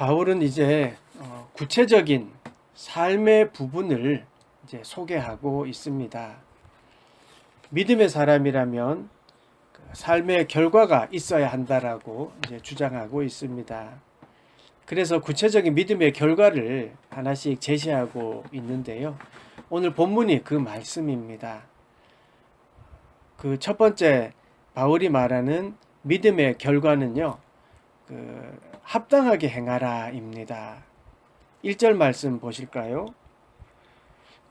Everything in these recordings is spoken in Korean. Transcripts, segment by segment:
바울은 이제 구체적인 삶의 부분을 이제 소개하고 있습니다. 믿음의 사람이라면 그 삶의 결과가 있어야 한다라고 이제 주장하고 있습니다. 그래서 구체적인 믿음의 결과를 하나씩 제시하고 있는데요. 오늘 본문이 그 말씀입니다. 그 첫 번째 바울이 말하는 믿음의 결과는요. 합당하게 행하라입니다. 1절 말씀 보실까요?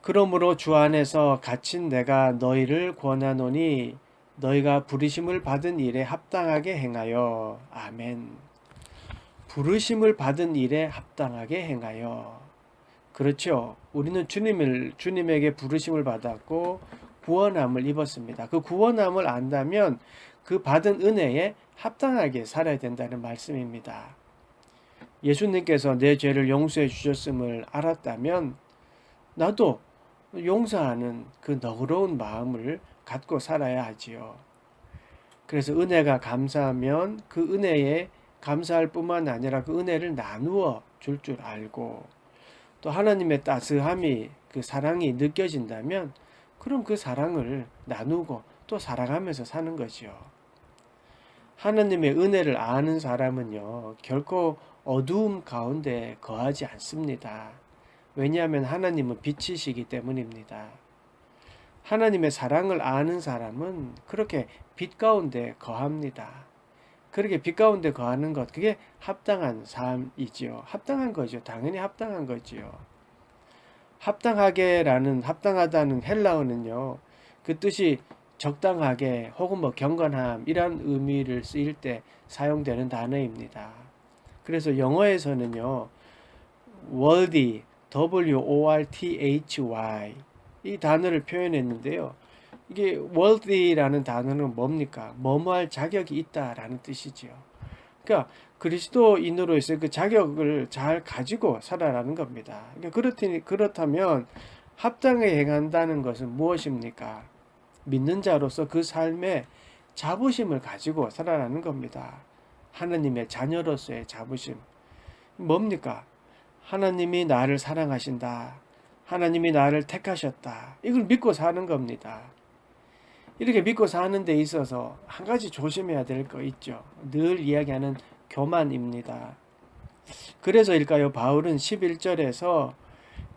그러므로 주 안에서 갇힌 내가 너희를 권하노니 너희가 부르심을 받은 일에 합당하게 행하여. 아멘. 부르심을 받은 일에 합당하게 행하여. 그렇죠. 우리는 주님에게 부르심을 받았고 구원함을 입었습니다. 그 구원함을 안다면 그 받은 은혜에 합당하게 살아야 된다는 말씀입니다. 예수님께서 내 죄를 용서해 주셨음을 알았다면 나도 용서하는 그 너그러운 마음을 갖고 살아야 하지요. 그래서 은혜가 감사하면 그 은혜에 감사할 뿐만 아니라 그 은혜를 나누어 줄 알고 또 하나님의 따스함이 그 사랑이 느껴진다면 그럼 그 사랑을 나누고 또 사랑하면서 사는 거지요. 하나님의 은혜를 아는 사람은요, 결코 어두움 가운데 거하지 않습니다. 왜냐하면 하나님은 빛이시기 때문입니다. 하나님의 사랑을 아는 사람은 그렇게 빛 가운데 거합니다. 그렇게 빛 가운데 거하는 것, 그게 합당한 삶이지요. 합당한 거죠. 당연히 합당한 거지요. 합당하다는 헬라어는요, 그 뜻이 적당하게 혹은 뭐 경건함이란 의미를 쓰일 때 사용되는 단어입니다. 그래서 영어에서는요, worthy, worthy 이 단어를 표현했는데요. 이게 worthy라는 단어는 뭡니까? 뭐뭐할 자격이 있다라는 뜻이지요. 그러니까 그리스도인으로서의 그 자격을 잘 가지고 살아라는 겁니다. 그러니까 그렇다면 합당하게 행한다는 것은 무엇입니까? 믿는 자로서 그 삶에 자부심을 가지고 살아라는 겁니다. 하나님의 자녀로서의 자부심. 뭡니까? 하나님이 나를 사랑하신다. 하나님이 나를 택하셨다. 이걸 믿고 사는 겁니다. 이렇게 믿고 사는 데 있어서 한 가지 조심해야 될 거 있죠. 늘 이야기하는 교만입니다. 그래서일까요? 바울은 11절에서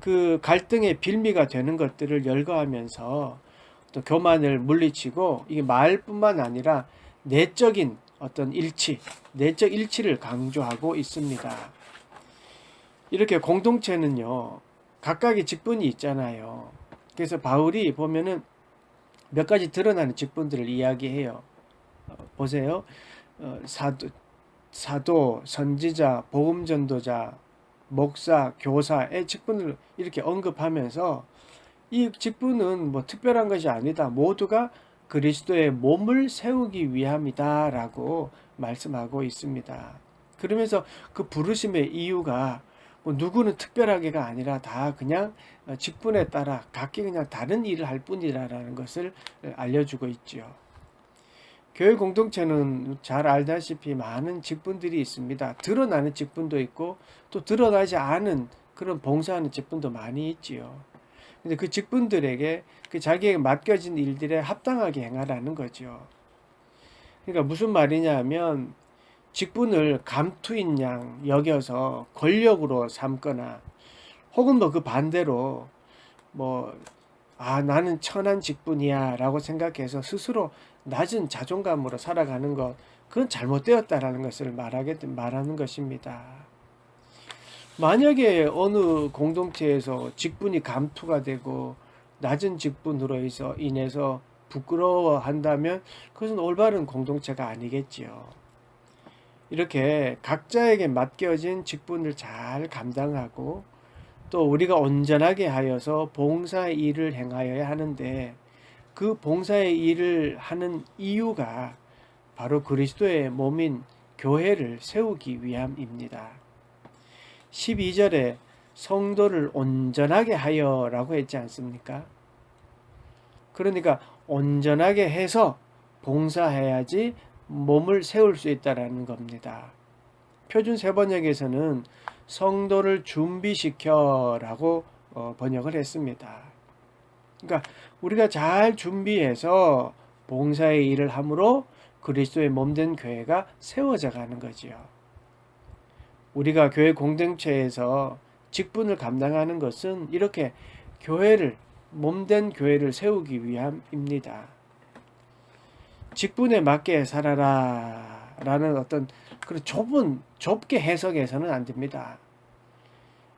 그 갈등의 빌미가 되는 것들을 열거하면서 또 교만을 물리치고 이게 말뿐만 아니라 내적인 어떤 일치, 내적 일치를 강조하고 있습니다. 이렇게 공동체는요, 각각의 직분이 있잖아요. 그래서 바울이 보면은 몇 가지 드러나는 직분들을 이야기해요. 보세요. 사도, 선지자, 복음전도자, 목사, 교사의 직분을 이렇게 언급하면서 이 직분은 뭐 특별한 것이 아니다. 모두가 그리스도의 몸을 세우기 위함이다라고 말씀하고 있습니다. 그러면서 그 부르심의 이유가 뭐 누구는 특별하게가 아니라 다 그냥 직분에 따라 각기 그냥 다른 일을 할 뿐이라는 것을 알려주고 있지요. 교회 공동체는 잘 알다시피 많은 직분들이 있습니다. 드러나는 직분도 있고 또 드러나지 않은 그런 봉사하는 직분도 많이 있지요. 근데 그 직분들에게 그 자기에게 맡겨진 일들에 합당하게 행하라는 거죠. 그러니까 무슨 말이냐 하면 직분을 감투인 양 여겨서 권력으로 삼거나 혹은 뭐 그 반대로 뭐 나는 천한 직분이야 라고 생각해서 스스로 낮은 자존감으로 살아가는 것, 그건 잘못되었다라는 것을 말하는 것입니다. 만약에 어느 공동체에서 직분이 감투가 되고 낮은 직분으로 인해서 부끄러워한다면 그것은 올바른 공동체가 아니겠지요. 이렇게 각자에게 맡겨진 직분을 잘 감당하고 또 우리가 온전하게 하여서 봉사의 일을 행하여야 하는데 그 봉사의 일을 하는 이유가 바로 그리스도의 몸인 교회를 세우기 위함입니다. 12절에 성도를 온전하게 하여라고 했지 않습니까? 그러니까 온전하게 해서 봉사해야지 몸을 세울 수 있다라는 겁니다. 표준 세번역에서는 성도를 준비시켜라고 번역을 했습니다. 그러니까 우리가 잘 준비해서 봉사의 일을 함으로 그리스도의 몸된 교회가 세워져 가는 거지요. 우리가 교회 공동체에서 직분을 감당하는 것은 이렇게 교회를, 몸된 교회를 세우기 위함입니다. 직분에 맞게 살아라 라는 어떤 그런 좁게 해석해서는 안 됩니다.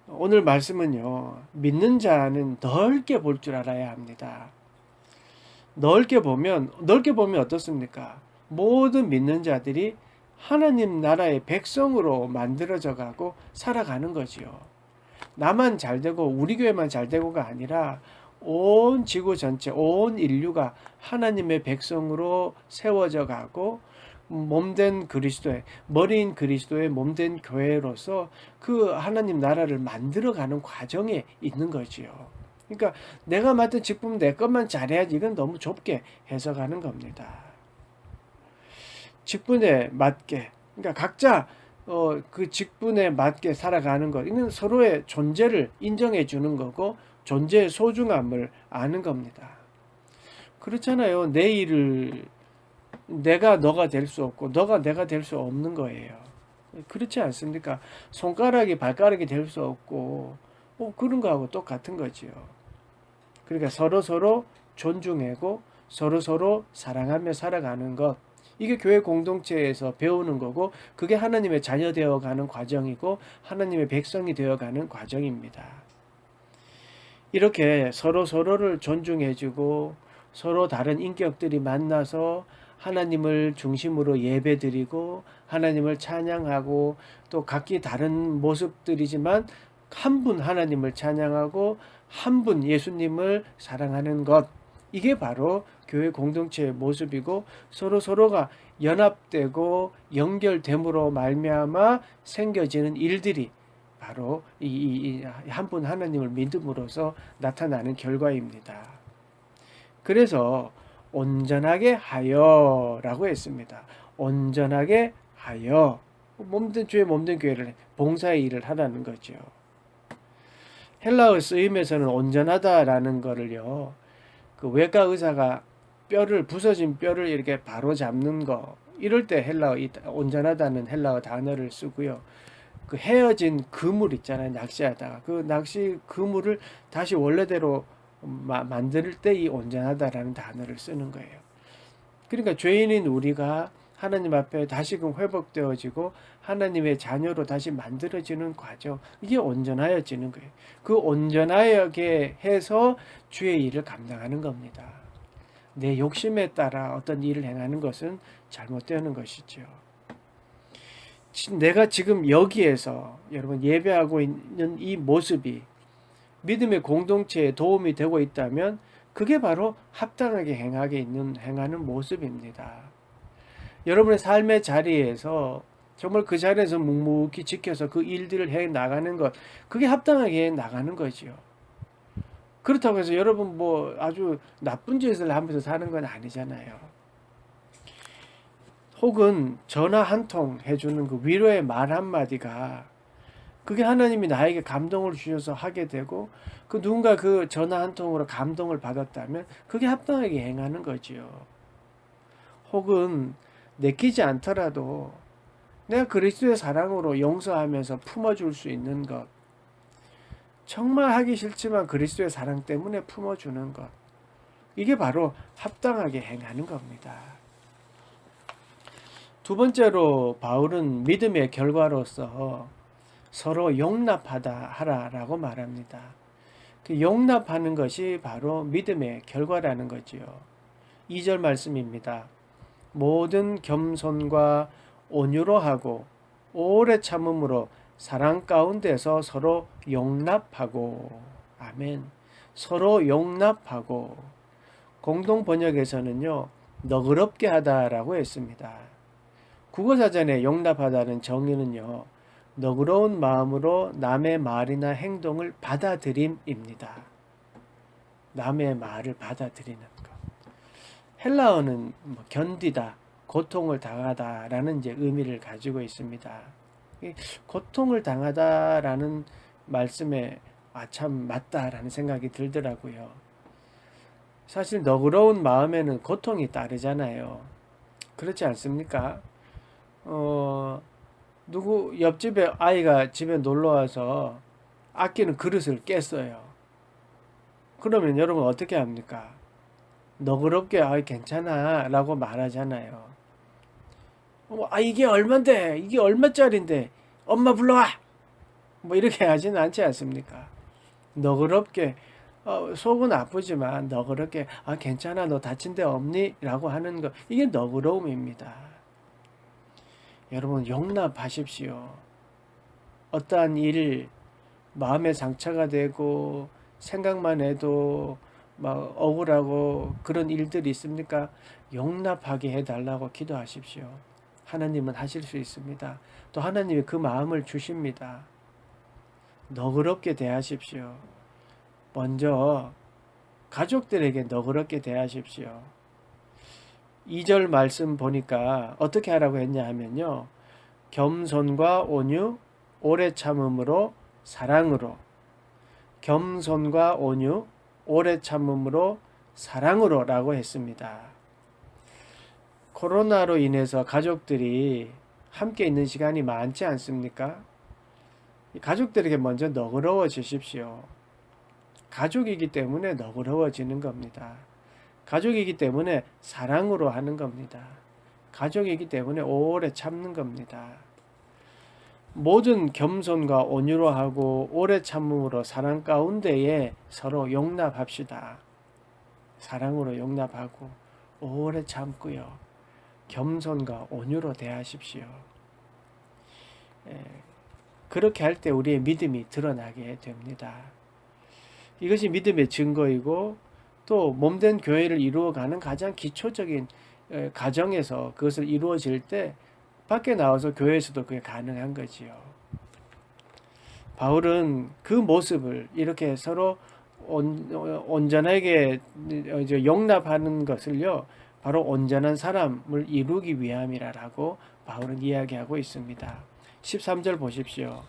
오늘 말씀은요, 믿는 자는 넓게 볼 줄 알아야 합니다. 넓게 보면 어떻습니까? 모든 믿는 자들이 하나님 나라의 백성으로 만들어져 가고 살아가는 거지요. 나만 잘 되고 우리 교회만 잘 되고가 아니라 온 지구 전체, 온 인류가 하나님의 백성으로 세워져 가고 몸된 그리스도의, 머리인 그리스도의 몸된 교회로서 그 하나님 나라를 만들어가는 과정에 있는 거지요. 그러니까 내가 맡은 직분 내 것만 잘해야지, 이건 너무 좁게 해석하는 겁니다. 직분에 맞게, 그러니까 각자 그 직분에 맞게 살아가는 것, 이건 서로의 존재를 인정해 주는 거고 존재의 소중함을 아는 겁니다. 그렇잖아요. 내 일을 내가 너가 될 수 없고 너가 내가 될 수 없는 거예요. 그렇지 않습니까? 손가락이 발가락이 될 수 없고 그런 거하고 똑같은 거지요. 그러니까 서로 존중하고 서로 사랑하며 살아가는 것, 이게 교회 공동체에서 배우는 거고, 그게 하나님의 자녀 되어가는 과정이고 하나님의 백성이 되어가는 과정입니다. 이렇게 서로를 존중해주고 서로 다른 인격들이 만나서 하나님을 중심으로 예배드리고 하나님을 찬양하고, 또 각기 다른 모습들이지만 한 분 하나님을 찬양하고 한 분 예수님을 사랑하는 것, 이게 바로 교회 공동체의 모습이고, 서로가 연합되고 연결됨으로 말미암아 생겨지는 일들이 바로 이 한 분 하나님을 믿음으로써 나타나는 결과입니다. 그래서 온전하게 하여라고 했습니다. 온전하게 하여, 주의 몸된 교회를, 봉사의 일을 하라는 거죠. 헬라어 쓰임에서는 온전하다라는 거를요, 그 외과 의사가 부서진 뼈를 이렇게 바로 잡는 거, 이럴 때 온전하다는 헬라어 단어를 쓰고요. 그 헤어진 그물 있잖아요. 낚시하다가 그 낚시 그물을 다시 원래대로 만들 때 이 온전하다라는 단어를 쓰는 거예요. 그러니까 죄인인 우리가 하나님 앞에 다시금 회복되어지고 하나님의 자녀로 다시 만들어지는 과정, 이게 온전하여지는 거예요. 그 온전하게 해서 주의 일을 감당하는 겁니다. 내 욕심에 따라 어떤 일을 행하는 것은 잘못되는 것이죠. 내가 지금 여기에서 여러분 예배하고 있는 이 모습이 믿음의 공동체에 도움이 되고 있다면 그게 바로 합당하게 행하는 모습입니다. 여러분의 삶의 자리에서 정말 그 자리에서 묵묵히 지켜서 그 일들을 해 나가는 것, 그게 합당하게 해 나가는 거지요. 그렇다고 해서 여러분 아주 나쁜 짓을 하면서 사는 건 아니잖아요. 혹은 전화 한 통 해주는 그 위로의 말 한마디가, 그게 하나님이 나에게 감동을 주셔서 하게 되고, 그 누군가 그 전화 한 통으로 감동을 받았다면 그게 합당하게 행하는 거지요. 혹은 내키지 않더라도 내가 그리스도의 사랑으로 용서하면서 품어줄 수 있는 것, 정말 하기 싫지만 그리스도의 사랑 때문에 품어주는 것, 이게 바로 합당하게 행하는 겁니다. 두 번째로 바울은 믿음의 결과로서 서로 하라라고 말합니다. 그 용납하는 것이 바로 믿음의 결과라는 거지요. 2절 말씀입니다. 모든 겸손과 온유로 하고 오래 참음으로 사랑 가운데서 서로 용납하고. 아멘. 서로 용납하고. 공동 번역에서는요, 너그럽게 하다라고 했습니다. 국어사전에 용납하다는 정의는요, 너그러운 마음으로 남의 말이나 행동을 받아들임입니다. 남의 말을 받아들이는 것. 헬라어는 견디다, 고통을 당하다라는 의미를 가지고 있습니다. 고통을 당하다라는 말씀에 참 맞다라는 생각이 들더라고요. 사실 너그러운 마음에는 고통이 따르잖아요. 그렇지 않습니까? 누구 옆집에 아이가 집에 놀러 와서 아끼는 그릇을 깼어요. 그러면 여러분 어떻게 합니까? 너그럽게 괜찮아 라고 말하잖아요. 이게 얼만데? 이게 얼마짜린데? 엄마 불러와! 뭐 이렇게 하지는 않지 않습니까? 너그럽게 속은 아프지만 너그럽게 괜찮아, 너 다친 데 없니? 라고 하는 거, 이게 너그러움입니다. 여러분 용납하십시오. 어떠한 일, 마음에 상처가 되고 생각만 해도 막 억울하고 그런 일들이 있습니까? 용납하게 해달라고 기도하십시오. 하나님은 하실 수 있습니다. 또 하나님이 그 마음을 주십니다. 너그럽게 대하십시오. 먼저 가족들에게 너그럽게 대하십시오. 2절 말씀 보니까 어떻게 하라고 했냐 하면요. 겸손과 온유, 오래 참음으로, 사랑으로. 겸손과 온유, 오래 참음으로, 사랑으로 라고 했습니다. 코로나로 인해서 가족들이 함께 있는 시간이 많지 않습니까? 가족들에게 먼저 너그러워지십시오. 가족이기 때문에 너그러워지는 겁니다. 가족이기 때문에 사랑으로 하는 겁니다. 가족이기 때문에 오래 참는 겁니다. 모든 겸손과 온유로 하고 오래 참음으로 사랑 가운데에 서로 용납합시다. 사랑으로 용납하고 오래 참고요. 겸손과 온유로 대하십시오. 그렇게 할 때 우리의 믿음이 드러나게 됩니다. 이것이 믿음의 증거이고 또 몸된 교회를 이루어가는 가장 기초적인 가정에서 그것을 이루어질 때 밖에 나와서 교회에서도 그게 가능한 거지요. 바울은 그 모습을 이렇게 서로 온전하게 용납하는 것을요, 바로 온전한 사람을 이루기 위함이라고 바울은 이야기하고 있습니다. 13절 보십시오.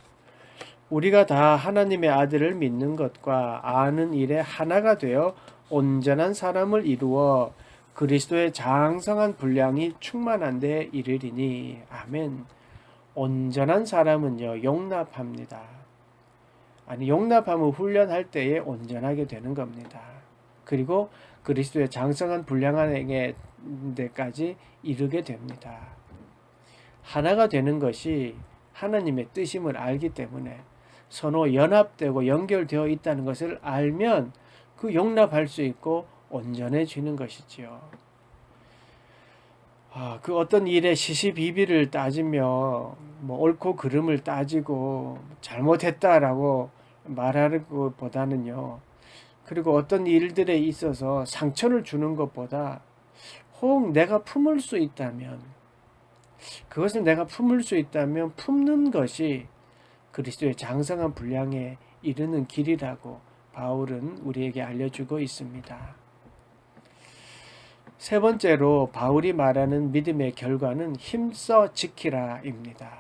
우리가 다 하나님의 아들을 믿는 것과 아는 일에 하나가 되어 온전한 사람을 이루어 그리스도의 장성한 분량이 충만한 데 이르리니. 아멘. 온전한 사람은요, 용납합니다. 용납함을 훈련할 때에 온전하게 되는 겁니다. 그리고 그리스도의 장성한 분량한 데까지 이르게 됩니다. 하나가 되는 것이 하나님의 뜻임을 알기 때문에 서로 연합되고 연결되어 있다는 것을 알면 그 용납할 수 있고 온전해지는 것이지요. 그 어떤 일에 시시비비를 따지며 옳고 그름을 따지고 잘못했다라고 말하는 것보다는요. 그리고 어떤 일들에 있어서 상처를 주는 것보다 혹 내가 품을 수 있다면, 그것을 내가 품을 수 있다면 품는 것이 그리스도의 장성한 분량에 이르는 길이라고 바울은 우리에게 알려주고 있습니다. 세 번째로 바울이 말하는 믿음의 결과는 힘써 지키라입니다.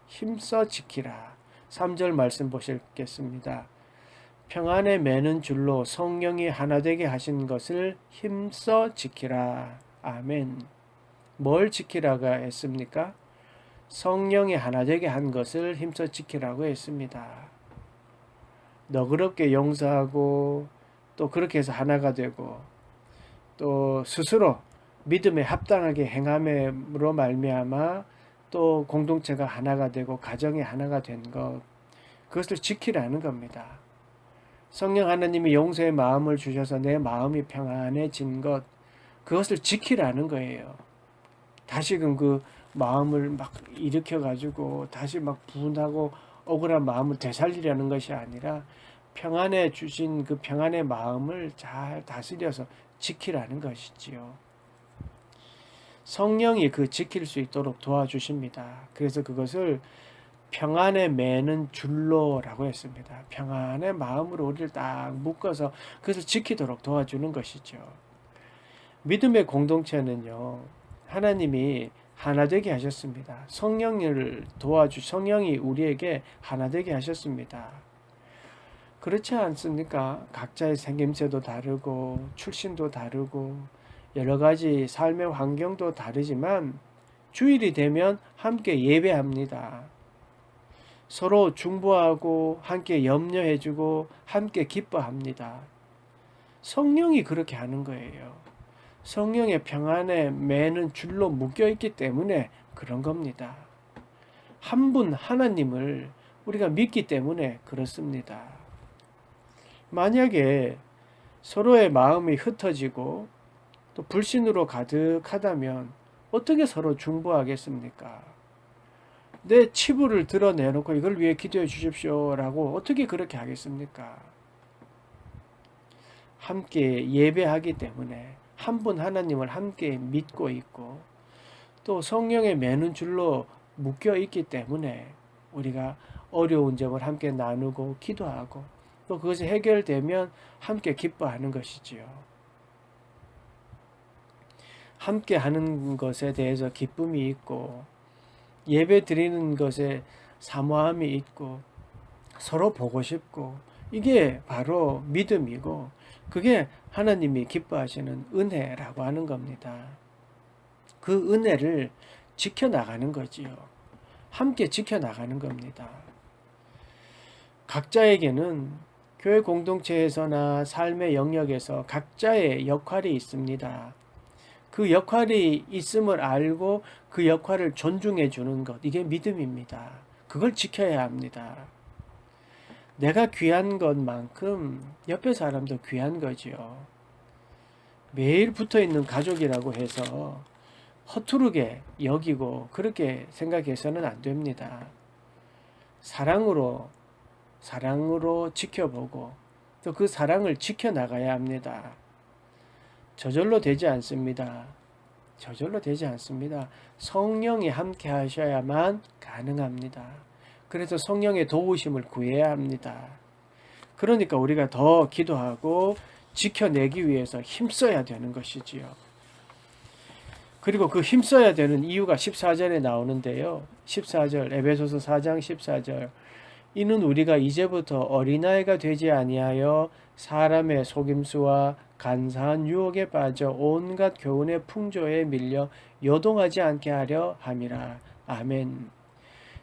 힘써 지키라. 3절 말씀 보시겠습니다. 평안에 매는 줄로 성령이 하나 되게 하신 것을 힘써 지키라. 아멘. 뭘 지키라가 했습니까? 성령이 하나 되게 한 것을 힘써 지키라고 했습니다. 너그럽게 용서하고 또 그렇게 해서 하나가 되고 또 스스로 믿음에 합당하게 행함으로 말미암아 또 공동체가 하나가 되고 가정이 하나가 된 것, 그것을 지키라는 겁니다. 성령 하나님이 용서의 마음을 주셔서 내 마음이 평안해진 것, 그것을 지키라는 거예요. 다시금 그 마음을 막 일으켜가지고 다시 막 분하고 억울한 마음을 되살리려는 것이 아니라 평안해 주신 그 평안의 마음을 잘 다스려서 지키라는 것이지요. 성령이 그 지킬 수 있도록 도와주십니다. 그래서 그것을 평안에 매는 줄로라고 했습니다. 평안의 마음으로 우리를 딱 묶어서 그것을 지키도록 도와주는 것이죠. 믿음의 공동체는요, 하나님이 하나 되게 하셨습니다. 성령을 성령이 우리에게 하나 되게 하셨습니다. 그렇지 않습니까? 각자의 생김새도 다르고 출신도 다르고 여러 가지 삶의 환경도 다르지만 주일이 되면 함께 예배합니다. 서로 중보하고 함께 염려해주고 함께 기뻐합니다. 성령이 그렇게 하는 거예요. 성령의 평안에 매는 줄로 묶여있기 때문에 그런 겁니다. 한 분 하나님을 우리가 믿기 때문에 그렇습니다. 만약에 서로의 마음이 흩어지고 또 불신으로 가득하다면 어떻게 서로 중보하겠습니까? 내 치부를 드러내놓고 이걸 위해 기도해 주십시오 라고 어떻게 그렇게 하겠습니까? 함께 예배하기 때문에 한 분 하나님을 함께 믿고 있고 또 성령의 매는 줄로 묶여 있기 때문에 우리가 어려운 점을 함께 나누고 기도하고 또 그것이 해결되면 함께 기뻐하는 것이지요. 함께 하는 것에 대해서 기쁨이 있고 예배 드리는 것에 사모함이 있고 서로 보고 싶고 이게 바로 믿음이고 그게 하나님이 기뻐하시는 은혜라고 하는 겁니다. 그 은혜를 지켜나가는 거지요. 함께 지켜나가는 겁니다. 각자에게는 교회 공동체에서나 삶의 영역에서 각자의 역할이 있습니다. 그 역할이 있음을 알고 그 역할을 존중해 주는 것, 이게 믿음입니다. 그걸 지켜야 합니다. 내가 귀한 것만큼 옆에 사람도 귀한 거지요. 매일 붙어 있는 가족이라고 해서 허투루게 여기고 그렇게 생각해서는 안 됩니다. 사랑으로 지켜보고 또 그 사랑을 지켜나가야 합니다. 저절로 되지 않습니다. 저절로 되지 않습니다. 성령이 함께 하셔야만 가능합니다. 그래서 성령의 도우심을 구해야 합니다. 그러니까 우리가 더 기도하고 지켜내기 위해서 힘써야 되는 것이지요. 그리고 그 힘써야 되는 이유가 14절에 나오는데요. 14절, 에베소서 4장 14절. 이는 우리가 이제부터 어린아이가 되지 아니하여 사람의 속임수와 간사한 유혹에 빠져 온갖 교훈의 풍조에 밀려 요동하지 않게 하려 함이라. 아멘.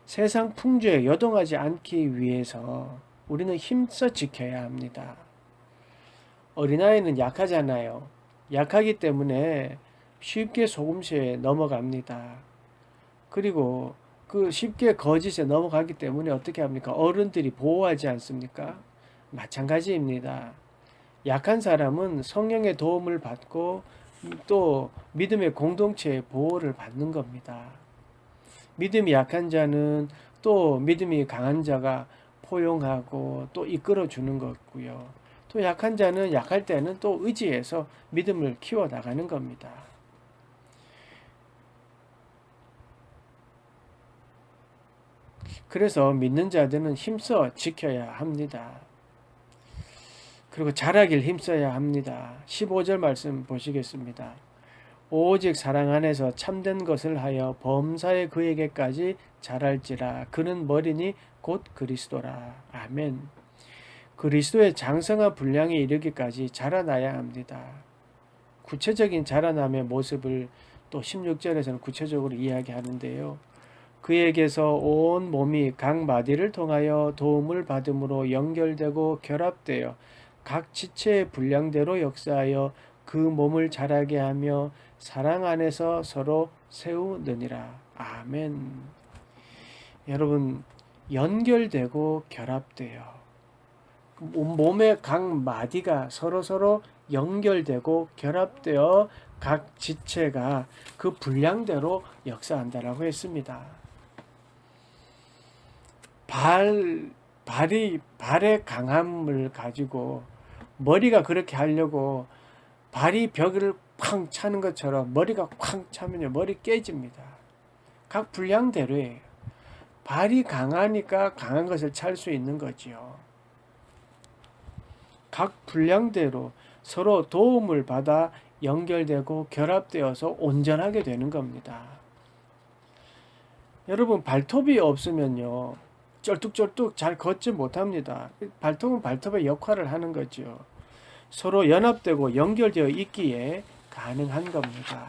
세상 풍조에 요동하지 않기 위해서 우리는 힘써 지켜야 합니다. 어린아이는 약하잖아요. 약하기 때문에 쉽게 속임수에 넘어갑니다. 그리고 그 쉽게 거짓에 넘어가기 때문에 어떻게 합니까? 어른들이 보호하지 않습니까? 마찬가지입니다. 약한 사람은 성령의 도움을 받고 또 믿음의 공동체의 보호를 받는 겁니다. 믿음이 약한 자는 또 믿음이 강한 자가 포용하고 또 이끌어 주는 거고요. 또 약한 자는 약할 때는 또 의지해서 믿음을 키워 나가는 겁니다. 그래서 믿는 자들은 힘써 지켜야 합니다. 그리고 잘하길 힘써야 합니다. 15절 말씀 보시겠습니다. 오직 사랑 안에서 참된 것을 하여 범사에 그에게까지 자랄지라. 그는 머리니 곧 그리스도라. 아멘. 그리스도의 장성한 분량에 이르기까지 자라나야 합니다. 구체적인 자라남의 모습을 또 16절에서는 구체적으로 이야기하는데요. 그에게서 온 몸이 각 마디를 통하여 도움을 받음으로 연결되고 결합되어 각 지체의 분량대로 역사하여 그 몸을 자라게 하며 사랑 안에서 서로 세우느니라. 아멘. 여러분, 연결되고 결합돼요. 몸의 각 마디가 서로 연결되고 결합되어 각 지체가 그 분량대로 역사한다라고 했습니다. 발의 강함을 가지고 머리가 그렇게 하려고 발이 벽을 쾅 차는 것처럼 머리가 쾅 차면요 머리 깨집니다. 각 분량대로예요. 발이 강하니까 강한 것을 찰 수 있는 거지요. 각 분량대로 서로 도움을 받아 연결되고 결합되어서 온전하게 되는 겁니다. 여러분 발톱이 없으면요 쩔뚝쩔뚝 잘 걷지 못합니다. 발톱은 발톱의 역할을 하는 거죠. 서로 연합되고 연결되어 있기에 가능한 겁니다.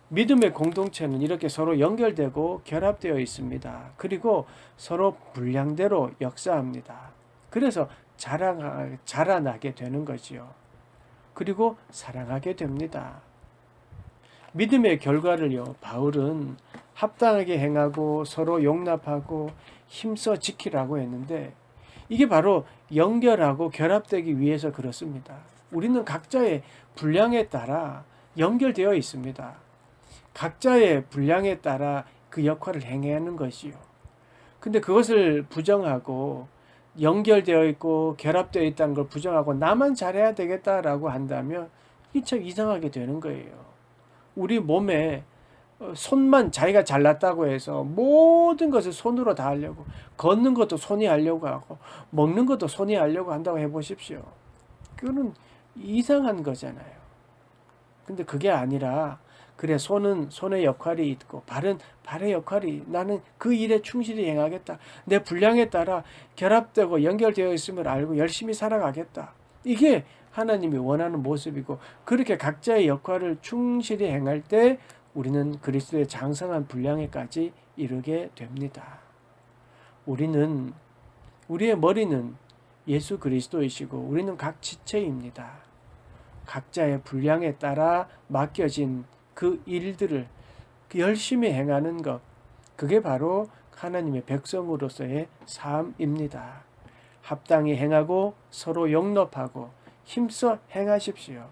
믿음의 공동체는 이렇게 서로 연결되고 결합되어 있습니다. 그리고 서로 분량대로 역사합니다. 그래서 자라나게 되는 거지요. 그리고 사랑하게 됩니다. 믿음의 결과를요, 바울은 합당하게 행하고 서로 용납하고 힘써 지키라고 했는데, 이게 바로 연결하고 결합되기 위해서 그렇습니다. 우리는 각자의 분량에 따라 연결되어 있습니다. 각자의 분량에 따라 그 역할을 행해야 하는 것이요. 근데 그것을 부정하고 연결되어 있고 결합되어 있다는 걸 부정하고 나만 잘해야 되겠다라고 한다면 이게 참 이상하게 되는 거예요. 우리 몸에 손만 자기가 잘났다고 해서 모든 것을 손으로 다 하려고, 걷는 것도 손이 하려고 하고 먹는 것도 손이 하려고 한다고 해보십시오. 그거는 이상한 거잖아요. 근데 그게 아니라, 그래 손은 손의 역할이 있고 발은 발의 역할이, 나는 그 일에 충실히 행하겠다, 내 분량에 따라 결합되고 연결되어 있음을 알고 열심히 살아가겠다, 이게 하나님이 원하는 모습이고, 그렇게 각자의 역할을 충실히 행할 때 우리는 그리스도의 장성한 분량에까지 이르게 됩니다. 우리의 머리는 예수 그리스도이시고 우리는 각 지체입니다. 각자의 분량에 따라 맡겨진 그 일들을 열심히 행하는 것, 그게 바로 하나님의 백성으로서의 삶입니다. 합당히 행하고 서로 용납하고 힘써 행하십시오.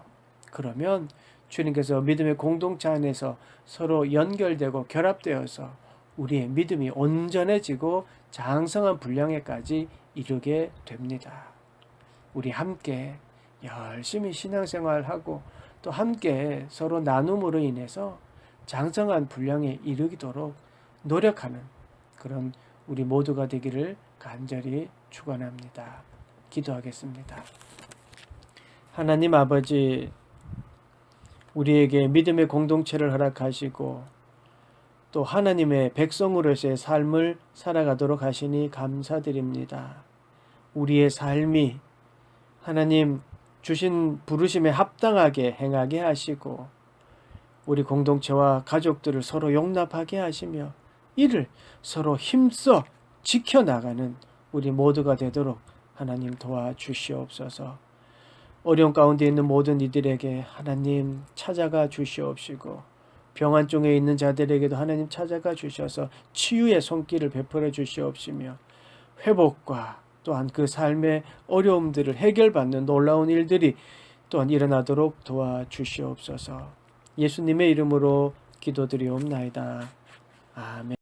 그러면 주님께서 믿음의 공동체 안에서 서로 연결되고 결합되어서 우리의 믿음이 온전해지고 장성한 분량에까지 이르게 됩니다. 우리 함께 열심히 신앙생활하고 또 함께 서로 나눔으로 인해서 장성한 분량에 이르도록 노력하는 그런 우리 모두가 되기를 간절히 축원합니다. 기도하겠습니다. 하나님 아버지, 우리에게 믿음의 공동체를 허락하시고 또 하나님의 백성으로서의 삶을 살아가도록 하시니 감사드립니다. 우리의 삶이 하나님 주신 부르심에 합당하게 행하게 하시고 우리 공동체와 가족들을 서로 용납하게 하시며 이를 서로 힘써 지켜나가는 우리 모두가 되도록 하나님 도와주시옵소서. 어려운 가운데 있는 모든 이들에게 하나님 찾아가 주시옵시고 병환 중에 있는 자들에게도 하나님 찾아가 주셔서 치유의 손길을 베풀어 주시옵시며 회복과 또한 그 삶의 어려움들을 해결받는 놀라운 일들이 또한 일어나도록 도와주시옵소서. 예수님의 이름으로 기도드리옵나이다. 아멘.